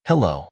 Hello.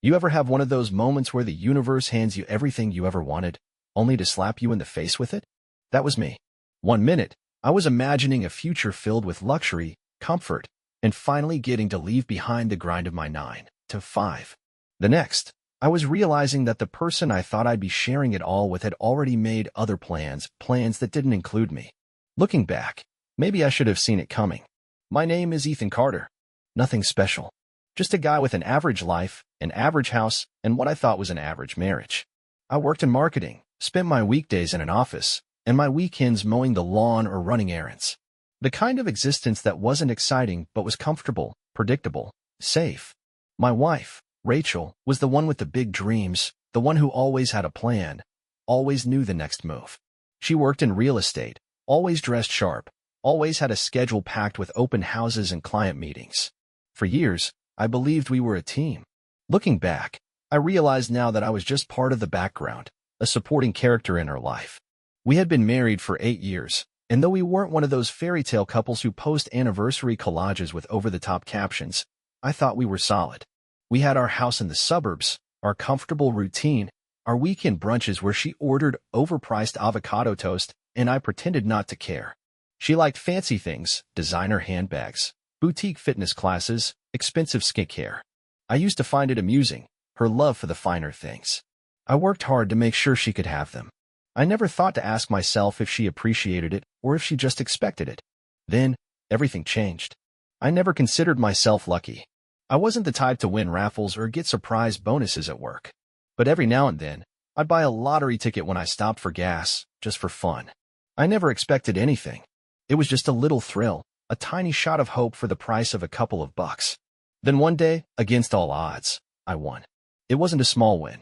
You ever have one of those moments where the universe hands you everything you ever wanted, only to slap you in the face with it? That was me. One minute, I was imagining a future filled with luxury, comfort, and finally getting to leave behind the grind of my 9 to 5. The next, I was realizing that the person I thought I'd be sharing it all with had already made other plans that didn't include me. Looking back, maybe I should have seen it coming. My name is Ethan Carter. Nothing special. Just a guy with an average life, an average house, and what I thought was an average marriage. I worked in marketing, spent my weekdays in an office, and my weekends mowing the lawn or running errands. The kind of existence that wasn't exciting but was comfortable, predictable, safe. My wife, Rachel, was the one with the big dreams, the one who always had a plan, always knew the next move. She worked in real estate, always dressed sharp, always had a schedule packed with open houses and client meetings. For years, I believed we were a team. Looking back, I realized now that I was just part of the background, a supporting character in her life. We had been married for 8 years, and though we weren't one of those fairy tale couples who post anniversary collages with over-the-top captions, I thought we were solid. We had our house in the suburbs, our comfortable routine, our weekend brunches where she ordered overpriced avocado toast, and I pretended not to care. She liked fancy things, designer handbags, boutique fitness classes, expensive skincare. I used to find it amusing, her love for the finer things. I worked hard to make sure she could have them. I never thought to ask myself if she appreciated it or if she just expected it. Then, everything changed. I never considered myself lucky. I wasn't the type to win raffles or get surprise bonuses at work. But every now and then, I'd buy a lottery ticket when I stopped for gas, just for fun. I never expected anything. It was just a little thrill, a tiny shot of hope for the price of a couple of bucks. Then one day, against all odds, I won. It wasn't a small win.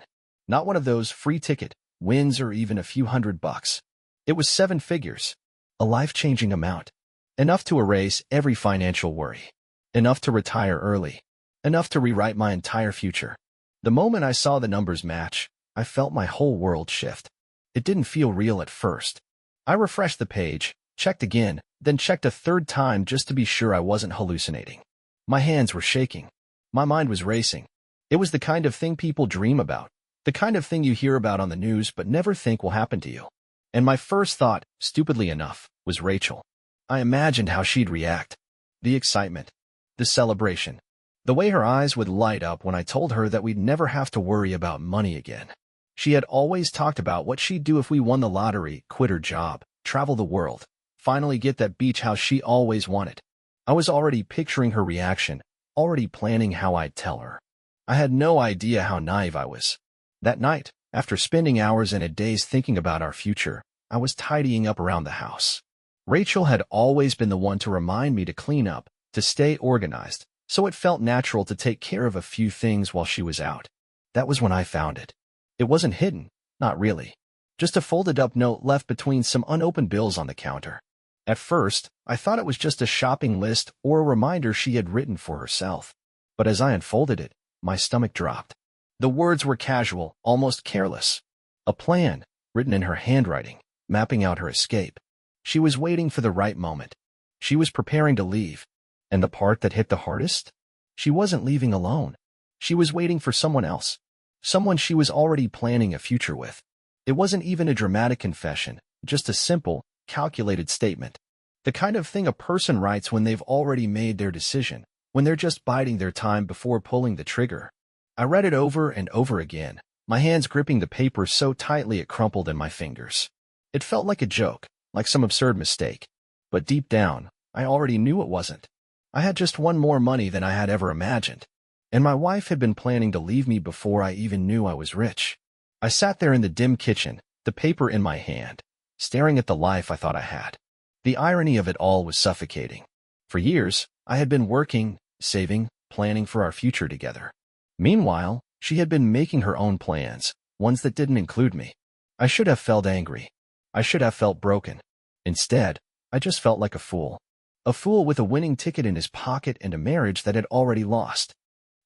Not one of those free ticket wins or even a few $100. It was 7 figures. A life-changing amount. Enough to erase every financial worry. Enough to retire early. Enough to rewrite my entire future. The moment I saw the numbers match, I felt my whole world shift. It didn't feel real at first. I refreshed the page, checked again, then checked a third time just to be sure I wasn't hallucinating. My hands were shaking. My mind was racing. It was the kind of thing people dream about, the kind of thing you hear about on the news but never think will happen to you. And my first thought, stupidly enough, was Rachel. I imagined how she'd react. The excitement. The celebration. The way her eyes would light up when I told her that we'd never have to worry about money again. She had always talked about what she'd do if we won the lottery, quit her job, travel the world, finally get that beach house she always wanted. I was already picturing her reaction, already planning how I'd tell her. I had no idea how naive I was. That night, after spending hours and days thinking about our future, I was tidying up around the house. Rachel had always been the one to remind me to clean up, to stay organized, so it felt natural to take care of a few things while she was out. That was when I found it. It wasn't hidden, not really. Just a folded-up note left between some unopened bills on the counter. At first, I thought it was just a shopping list or a reminder she had written for herself. But as I unfolded it, my stomach dropped. The words were casual, almost careless. A plan, written in her handwriting, mapping out her escape. She was waiting for the right moment. She was preparing to leave. And the part that hit the hardest? She wasn't leaving alone. She was waiting for someone else. Someone she was already planning a future with. It wasn't even a dramatic confession, just a simple, calculated statement. The kind of thing a person writes when they've already made their decision, when they're just biding their time before pulling the trigger. I read it over and over again, my hands gripping the paper so tightly it crumpled in my fingers. It felt like a joke, like some absurd mistake. But deep down, I already knew it wasn't. I had just won more money than I had ever imagined. And my wife had been planning to leave me before I even knew I was rich. I sat there in the dim kitchen, the paper in my hand, staring at the life I thought I had. The irony of it all was suffocating. For years, I had been working, saving, planning for our future together. Meanwhile, she had been making her own plans, ones that didn't include me. I should have felt angry. I should have felt broken. Instead, I just felt like a fool. A fool with a winning ticket in his pocket and a marriage that had already lost.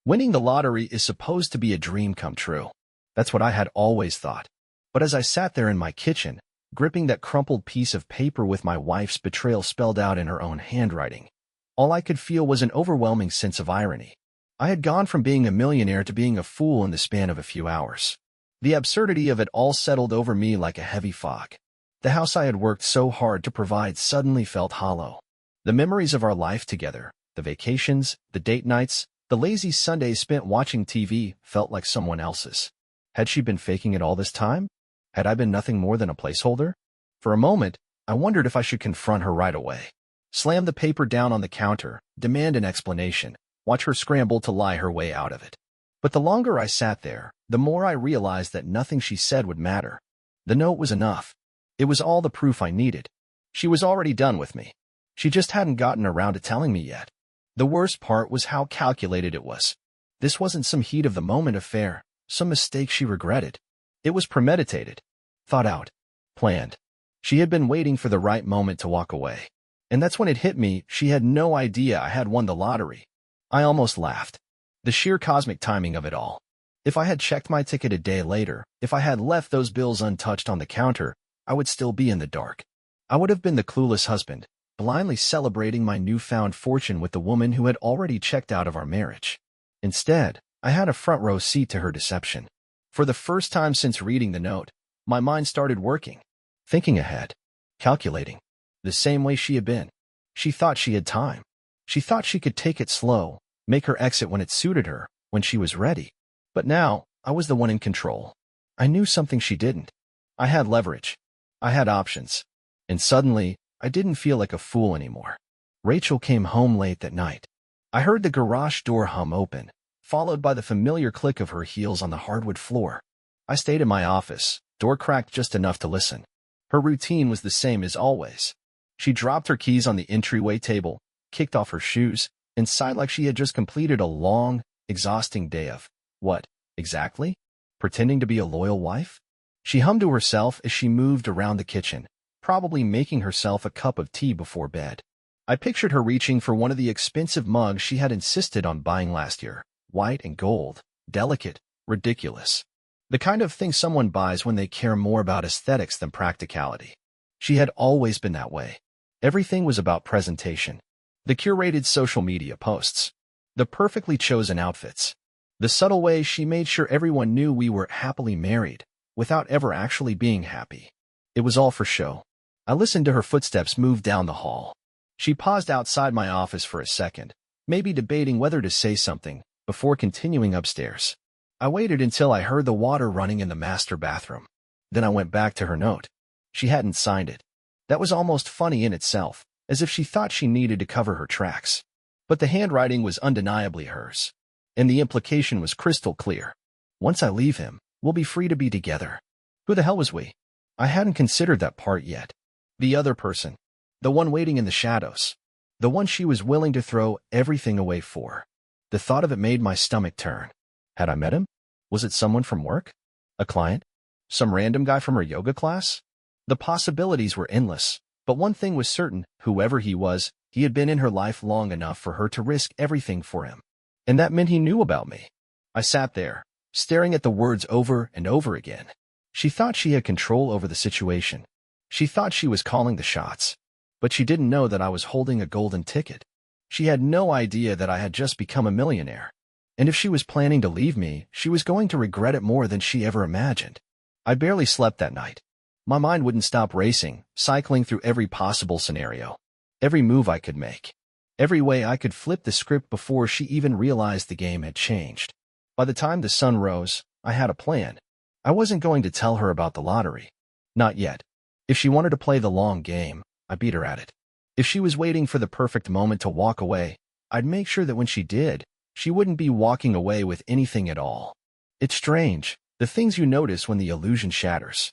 Winning the lottery is supposed to be a dream come true. That's what I had always thought. But as I sat there in my kitchen, gripping that crumpled piece of paper with my wife's betrayal spelled out in her own handwriting, all I could feel was an overwhelming sense of irony. I had gone from being a millionaire to being a fool in the span of a few hours. The absurdity of it all settled over me like a heavy fog. The house I had worked so hard to provide suddenly felt hollow. The memories of our life together, the vacations, the date nights, the lazy Sundays spent watching TV felt like someone else's. Had she been faking it all this time? Had I been nothing more than a placeholder? For a moment, I wondered if I should confront her right away. Slam the paper down on the counter, demand an explanation, watch her scramble to lie her way out of it. But the longer I sat there, the more I realized that nothing she said would matter. The note was enough. It was all the proof I needed. She was already done with me. She just hadn't gotten around to telling me yet. The worst part was how calculated it was. This wasn't some heat-of-the-moment affair, some mistake she regretted. It was premeditated, thought out, planned. She had been waiting for the right moment to walk away. And that's when it hit me, she had no idea I had won the lottery. I almost laughed. The sheer cosmic timing of it all. If I had checked my ticket a day later, if I had left those bills untouched on the counter, I would still be in the dark. I would have been the clueless husband, blindly celebrating my newfound fortune with the woman who had already checked out of our marriage. Instead, I had a front-row seat to her deception. For the first time since reading the note, my mind started working, thinking ahead, calculating, the same way she had been. She thought she had time. She thought she could take it slow, make her exit when it suited her, when she was ready. But now, I was the one in control. I knew something she didn't. I had leverage. I had options. And suddenly, I didn't feel like a fool anymore. Rachel came home late that night. I heard the garage door hum open, followed by the familiar click of her heels on the hardwood floor. I stayed in my office, door cracked just enough to listen. Her routine was the same as always. She dropped her keys on the entryway table, kicked off her shoes, and sighed like she had just completed a long, exhausting day of, what, exactly? Pretending to be a loyal wife? She hummed to herself as she moved around the kitchen, probably making herself a cup of tea before bed. I pictured her reaching for one of the expensive mugs she had insisted on buying last year, white and gold, delicate, ridiculous. The kind of thing someone buys when they care more about aesthetics than practicality. She had always been that way. Everything was about presentation. The curated social media posts. The perfectly chosen outfits. The subtle way she made sure everyone knew we were happily married, without ever actually being happy. It was all for show. I listened to her footsteps move down the hall. She paused outside my office for a second, maybe debating whether to say something, before continuing upstairs. I waited until I heard the water running in the master bathroom. Then I went back to her note. She hadn't signed it. That was almost funny in itself, as if she thought she needed to cover her tracks. But the handwriting was undeniably hers. And the implication was crystal clear. Once I leave him, we'll be free to be together. Who the hell was we? I hadn't considered that part yet. The other person. The one waiting in the shadows. The one she was willing to throw everything away for. The thought of it made my stomach turn. Had I met him? Was it someone from work? A client? Some random guy from her yoga class? The possibilities were endless, but one thing was certain, whoever he was, he had been in her life long enough for her to risk everything for him. And that meant he knew about me. I sat there, staring at the words over and over again. She thought she had control over the situation. She thought she was calling the shots. But she didn't know that I was holding a golden ticket. She had no idea that I had just become a millionaire. And if she was planning to leave me, she was going to regret it more than she ever imagined. I barely slept that night. My mind wouldn't stop racing, cycling through every possible scenario. Every move I could make. Every way I could flip the script before she even realized the game had changed. By the time the sun rose, I had a plan. I wasn't going to tell her about the lottery. Not yet. If she wanted to play the long game, I beat her at it. If she was waiting for the perfect moment to walk away, I'd make sure that when she did, she wouldn't be walking away with anything at all. It's strange, the things you notice when the illusion shatters.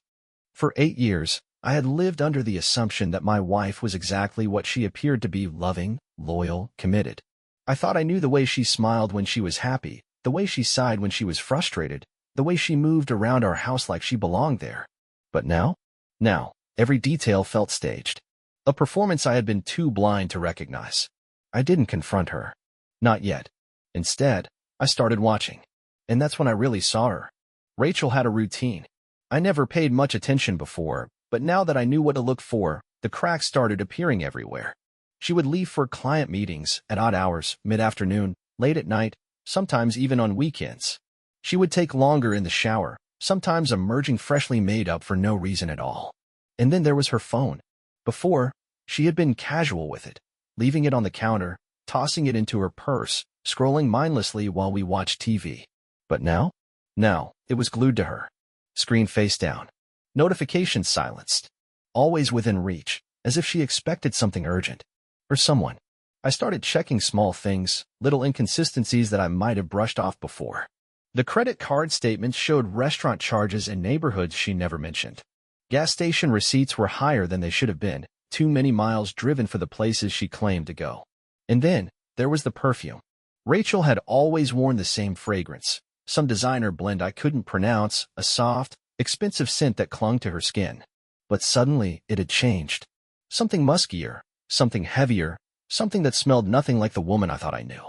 For 8 years, I had lived under the assumption that my wife was exactly what she appeared to be: loving, loyal, committed. I thought I knew the way she smiled when she was happy, the way she sighed when she was frustrated, the way she moved around our house like she belonged there. But now, every detail felt staged. A performance I had been too blind to recognize. I didn't confront her. Not yet. Instead, I started watching. And that's when I really saw her. Rachel had a routine. I never paid much attention before, but now that I knew what to look for, the cracks started appearing everywhere. She would leave for client meetings at odd hours, mid-afternoon, late at night, sometimes even on weekends. She would take longer in the shower, sometimes emerging freshly made up for no reason at all. And then there was her phone. Before, she had been casual with it, leaving it on the counter, tossing it into her purse, scrolling mindlessly while we watched TV. But now? Now, it was glued to her. Screen face down. Notifications silenced. Always within reach, as if she expected something urgent. Or someone. I started checking small things, little inconsistencies that I might have brushed off before. The credit card statements showed restaurant charges in neighborhoods she never mentioned. Gas station receipts were higher than they should have been, too many miles driven for the places she claimed to go. And then, there was the perfume. Rachel had always worn the same fragrance, some designer blend I couldn't pronounce, a soft, expensive scent that clung to her skin. But suddenly, it had changed. Something muskier, something heavier, something that smelled nothing like the woman I thought I knew.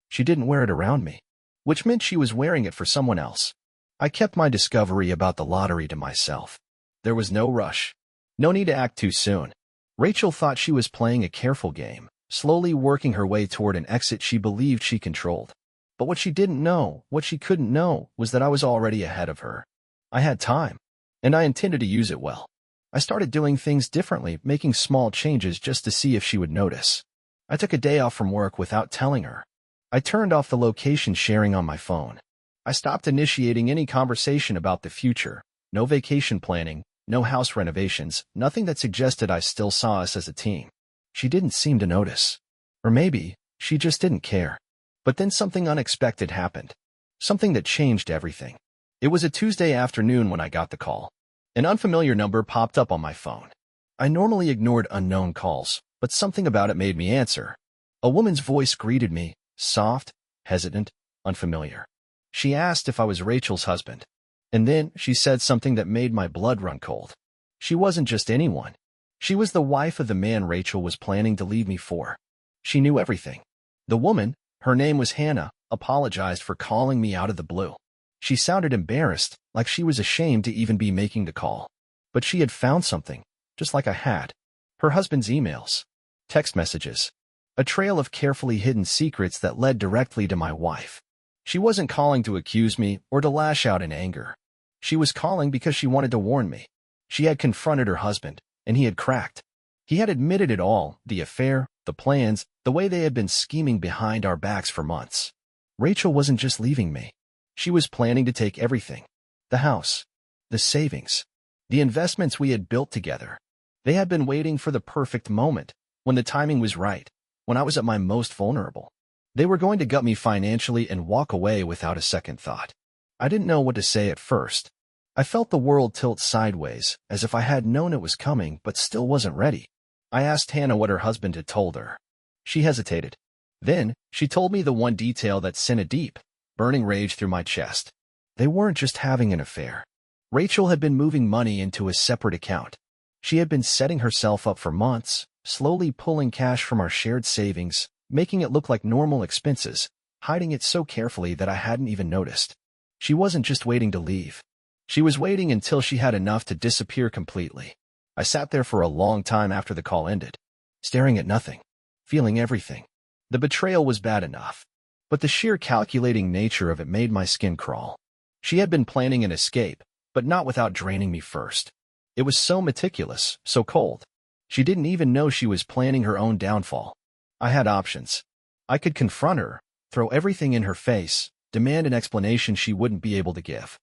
She didn't wear it around me, which meant she was wearing it for someone else. I kept my discovery about the lottery to myself. There was no rush. No need to act too soon. Rachel thought she was playing a careful game, slowly working her way toward an exit she believed she controlled. But what she didn't know, what she couldn't know, was that I was already ahead of her. I had time, and I intended to use it well. I started doing things differently, making small changes just to see if she would notice. I took a day off from work without telling her. I turned off the location sharing on my phone. I stopped initiating any conversation about the future, no vacation planning, no house renovations, nothing that suggested I still saw us as a team. She didn't seem to notice. Or maybe, she just didn't care. But then something unexpected happened. Something that changed everything. It was a Tuesday afternoon when I got the call. An unfamiliar number popped up on my phone. I normally ignored unknown calls, but something about it made me answer. A woman's voice greeted me, soft, hesitant, unfamiliar. She asked if I was Rachel's husband. And then she said something that made my blood run cold. She wasn't just anyone. She was the wife of the man Rachel was planning to leave me for. She knew everything. The woman, her name was Hannah, apologized for calling me out of the blue. She sounded embarrassed, like she was ashamed to even be making the call. But she had found something, just like I had. Her husband's emails, text messages, a trail of carefully hidden secrets that led directly to my wife. She wasn't calling to accuse me or to lash out in anger. She was calling because she wanted to warn me. She had confronted her husband, and he had cracked. He had admitted it all, the affair, the plans, the way they had been scheming behind our backs for months. Rachel wasn't just leaving me. She was planning to take everything. The house, the savings, the investments we had built together. They had been waiting for the perfect moment, when the timing was right, when I was at my most vulnerable. They were going to gut me financially and walk away without a second thought. I didn't know what to say at first. I felt the world tilt sideways, as if I had known it was coming but still wasn't ready. I asked Hannah what her husband had told her. She hesitated. Then, she told me the one detail that sent a deep, burning rage through my chest. They weren't just having an affair. Rachel had been moving money into a separate account. She had been setting herself up for months, slowly pulling cash from our shared savings, making it look like normal expenses, hiding it so carefully that I hadn't even noticed. She wasn't just waiting to leave. She was waiting until she had enough to disappear completely. I sat there for a long time after the call ended, staring at nothing, feeling everything. The betrayal was bad enough, but the sheer calculating nature of it made my skin crawl. She had been planning an escape, but not without draining me first. It was so meticulous, so cold. She didn't even know she was planning her own downfall. I had options. I could confront her, throw everything in her face, demand an explanation she wouldn't be able to give.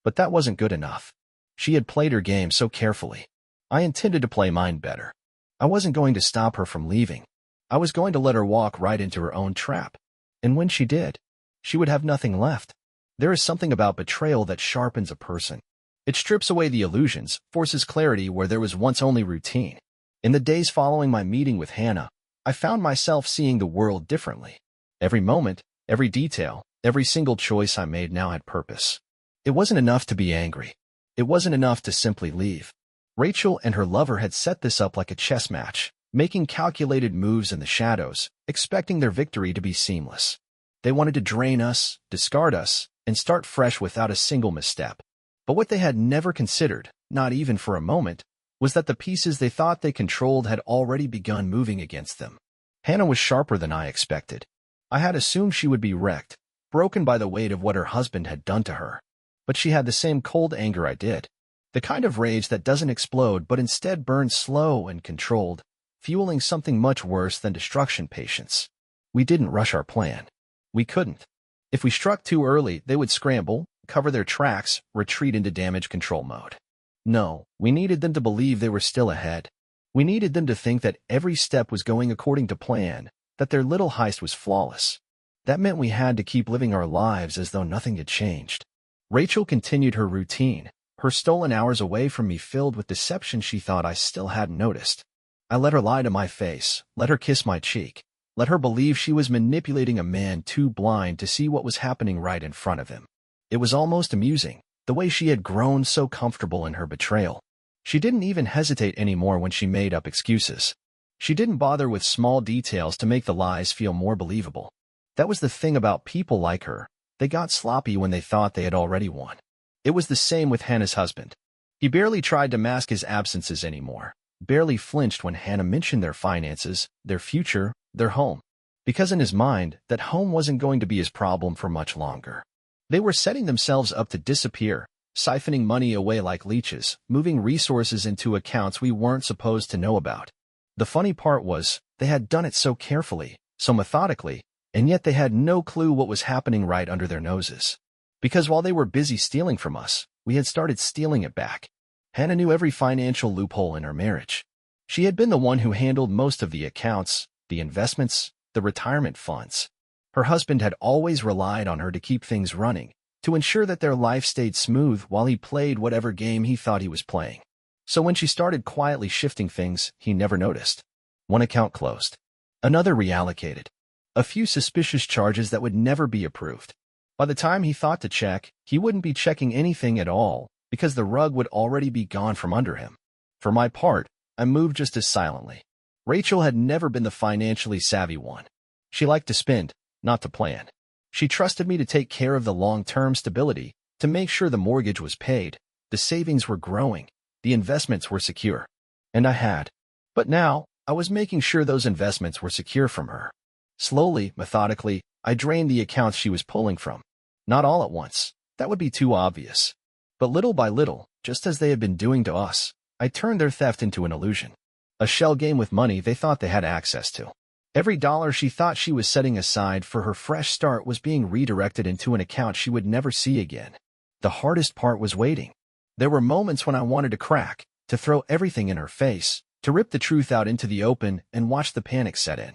But that wasn't good enough. She had played her game so carefully. I intended to play mine better. I wasn't going to stop her from leaving. I was going to let her walk right into her own trap. And when she did, she would have nothing left. There is something about betrayal that sharpens a person. It strips away the illusions, forces clarity where there was once only routine. In the days following my meeting with Hannah, I found myself seeing the world differently. Every moment, every detail, every single choice I made now had purpose. It wasn't enough to be angry. It wasn't enough to simply leave. Rachel and her lover had set this up like a chess match, making calculated moves in the shadows, expecting their victory to be seamless. They wanted to drain us, discard us, and start fresh without a single misstep. But what they had never considered, not even for a moment, was that the pieces they thought they controlled had already begun moving against them. Hannah was sharper than I expected. I had assumed she would be wrecked, broken by the weight of what her husband had done to her. But she had the same cold anger I did. The kind of rage that doesn't explode but instead burns slow and controlled, fueling something much worse than destruction patience. We didn't rush our plan. We couldn't. If we struck too early, they would scramble, cover their tracks, retreat into damage control mode. No, we needed them to believe they were still ahead. We needed them to think that every step was going according to plan, that their little heist was flawless. That meant we had to keep living our lives as though nothing had changed. Rachel continued her routine, her stolen hours away from me filled with deception she thought I still hadn't noticed. I let her lie to my face, let her kiss my cheek, let her believe she was manipulating a man too blind to see what was happening right in front of him. It was almost amusing, the way she had grown so comfortable in her betrayal. She didn't even hesitate anymore when she made up excuses. She didn't bother with small details to make the lies feel more believable. That was the thing about people like her. They got sloppy when they thought they had already won. It was the same with Hannah's husband. He barely tried to mask his absences anymore, barely flinched when Hannah mentioned their finances, their future, their home. Because in his mind, that home wasn't going to be his problem for much longer. They were setting themselves up to disappear, siphoning money away like leeches, moving resources into accounts we weren't supposed to know about. The funny part was, they had done it so carefully, so methodically, and yet they had no clue what was happening right under their noses. Because while they were busy stealing from us, we had started stealing it back. Hannah knew every financial loophole in her marriage. She had been the one who handled most of the accounts, the investments, the retirement funds. Her husband had always relied on her to keep things running, to ensure that their life stayed smooth while he played whatever game he thought he was playing. So when she started quietly shifting things, he never noticed. One account closed. Another reallocated. A few suspicious charges that would never be approved. By the time he thought to check, he wouldn't be checking anything at all, because the rug would already be gone from under him. For my part, I moved just as silently. Rachel had never been the financially savvy one. She liked to spend, not to plan. She trusted me to take care of the long-term stability, to make sure the mortgage was paid, the savings were growing, the investments were secure. And I had. But now, I was making sure those investments were secure from her. Slowly, methodically, I drained the accounts she was pulling from. Not all at once. That would be too obvious. But little by little, just as they had been doing to us, I turned their theft into an illusion. A shell game with money they thought they had access to. Every dollar she thought she was setting aside for her fresh start was being redirected into an account she would never see again. The hardest part was waiting. There were moments when I wanted to crack, to throw everything in her face, to rip the truth out into the open and watch the panic set in.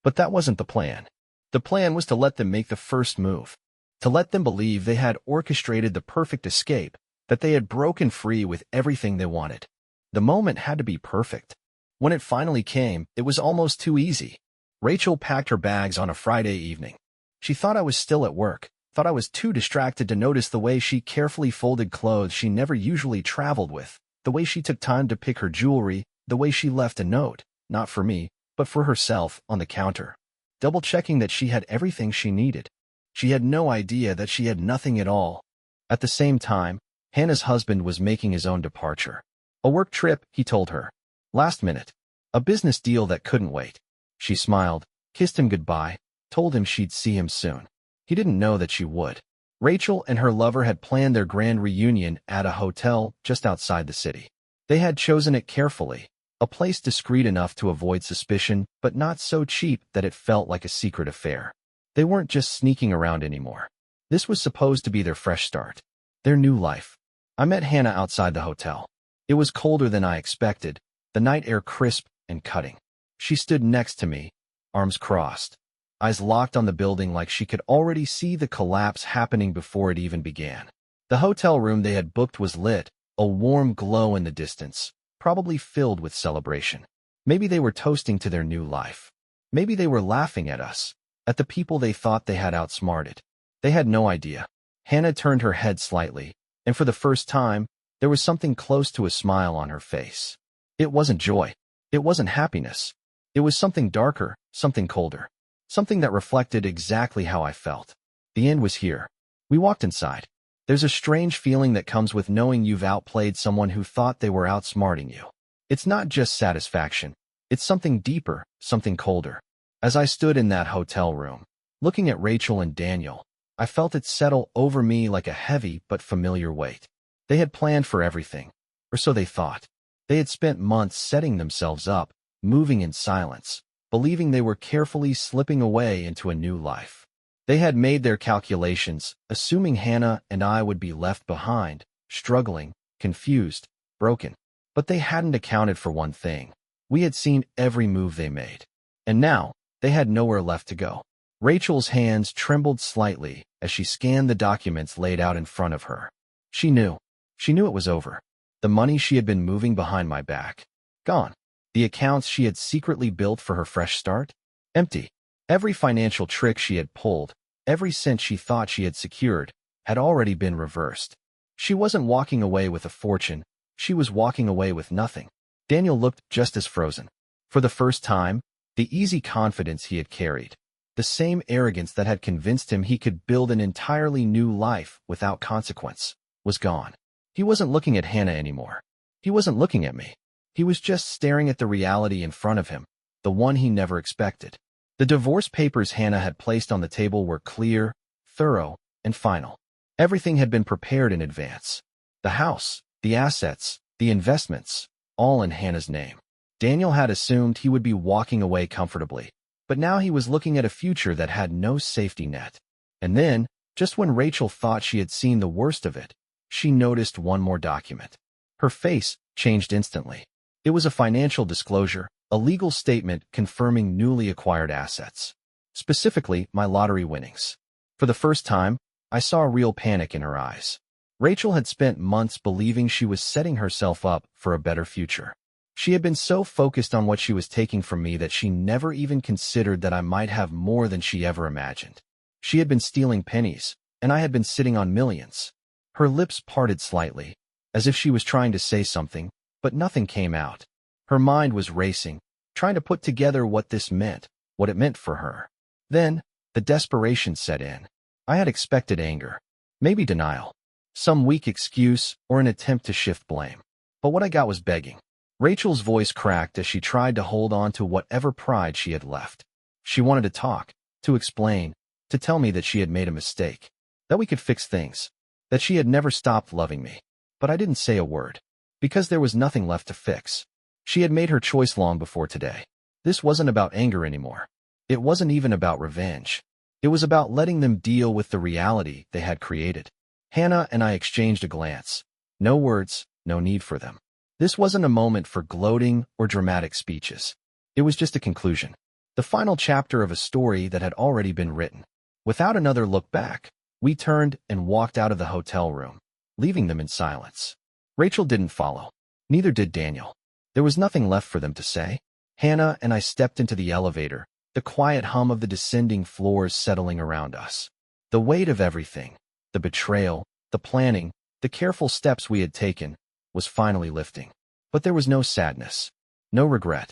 But that wasn't the plan. The plan was to let them make the first move. To let them believe they had orchestrated the perfect escape, that they had broken free with everything they wanted. The moment had to be perfect. When it finally came, it was almost too easy. Rachel packed her bags on a Friday evening. She thought I was still at work, thought I was too distracted to notice the way she carefully folded clothes she never usually traveled with, the way she took time to pick her jewelry, the way she left a note, not for me, but for herself, on the counter, double-checking that she had everything she needed. She had no idea that she had nothing at all. At the same time, Hannah's husband was making his own departure. A work trip, he told her. Last minute. A business deal that couldn't wait. She smiled, kissed him goodbye, told him she'd see him soon. He didn't know that she would. Rachel and her lover had planned their grand reunion at a hotel just outside the city. They had chosen it carefully, a place discreet enough to avoid suspicion, but not so cheap that it felt like a secret affair. They weren't just sneaking around anymore. This was supposed to be their fresh start, their new life. I met Hannah outside the hotel. It was colder than I expected, the night air crisp and cutting. She stood next to me, arms crossed, eyes locked on the building like she could already see the collapse happening before it even began. The hotel room they had booked was lit, a warm glow in the distance, probably filled with celebration. Maybe they were toasting to their new life. Maybe they were laughing at us, at the people they thought they had outsmarted. They had no idea. Hannah turned her head slightly, and for the first time, there was something close to a smile on her face. It wasn't joy. It wasn't happiness. It was something darker, something colder, something that reflected exactly how I felt. The end was here. We walked inside. There's a strange feeling that comes with knowing you've outplayed someone who thought they were outsmarting you. It's not just satisfaction. It's something deeper, something colder. As I stood in that hotel room, looking at Rachel and Daniel, I felt it settle over me like a heavy but familiar weight. They had planned for everything, or so they thought. They had spent months setting themselves up, moving in silence, believing they were carefully slipping away into a new life. They had made their calculations, assuming Hannah and I would be left behind, struggling, confused, broken. But they hadn't accounted for one thing. We had seen every move they made. And now, they had nowhere left to go. Rachel's hands trembled slightly as she scanned the documents laid out in front of her. She knew. She knew it was over. The money she had been moving behind my back. Gone. The accounts she had secretly built for her fresh start. Empty. Every financial trick she had pulled, every cent she thought she had secured, had already been reversed. She wasn't walking away with a fortune. She was walking away with nothing. Daniel looked just as frozen. For the first time, the easy confidence he had carried, the same arrogance that had convinced him he could build an entirely new life without consequence, was gone. He wasn't looking at Hannah anymore. He wasn't looking at me. He was just staring at the reality in front of him, the one he never expected. The divorce papers Hannah had placed on the table were clear, thorough, and final. Everything had been prepared in advance. The house, the assets, the investments, all in Hannah's name. Daniel had assumed he would be walking away comfortably, but now he was looking at a future that had no safety net. And then, just when Rachel thought she had seen the worst of it, she noticed one more document. Her face changed instantly. It was a financial disclosure, a legal statement confirming newly acquired assets. Specifically, my lottery winnings. For the first time, I saw real panic in her eyes. Rachel had spent months believing she was setting herself up for a better future. She had been so focused on what she was taking from me that she never even considered that I might have more than she ever imagined. She had been stealing pennies, and I had been sitting on millions. Her lips parted slightly, as if she was trying to say something, but nothing came out. Her mind was racing, trying to put together what this meant, what it meant for her. Then, the desperation set in. I had expected anger, maybe denial, some weak excuse or an attempt to shift blame. But what I got was begging. Rachel's voice cracked as she tried to hold on to whatever pride she had left. She wanted to talk, to explain, to tell me that she had made a mistake, that we could fix things, that she had never stopped loving me. But I didn't say a word, because there was nothing left to fix. She had made her choice long before today. This wasn't about anger anymore. It wasn't even about revenge. It was about letting them deal with the reality they had created. Hannah and I exchanged a glance. No words, no need for them. This wasn't a moment for gloating or dramatic speeches. It was just a conclusion. The final chapter of a story that had already been written. Without another look back, we turned and walked out of the hotel room, leaving them in silence. Rachel didn't follow. Neither did Daniel. There was nothing left for them to say. Hannah and I stepped into the elevator, the quiet hum of the descending floors settling around us. The weight of everything, the betrayal, the planning, the careful steps we had taken, was finally lifting. But there was no sadness, no regret,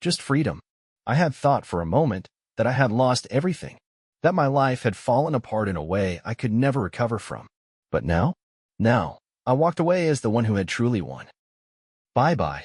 just freedom. I had thought for a moment that I had lost everything, that my life had fallen apart in a way I could never recover from. But now, I walked away as the one who had truly won. Bye-bye.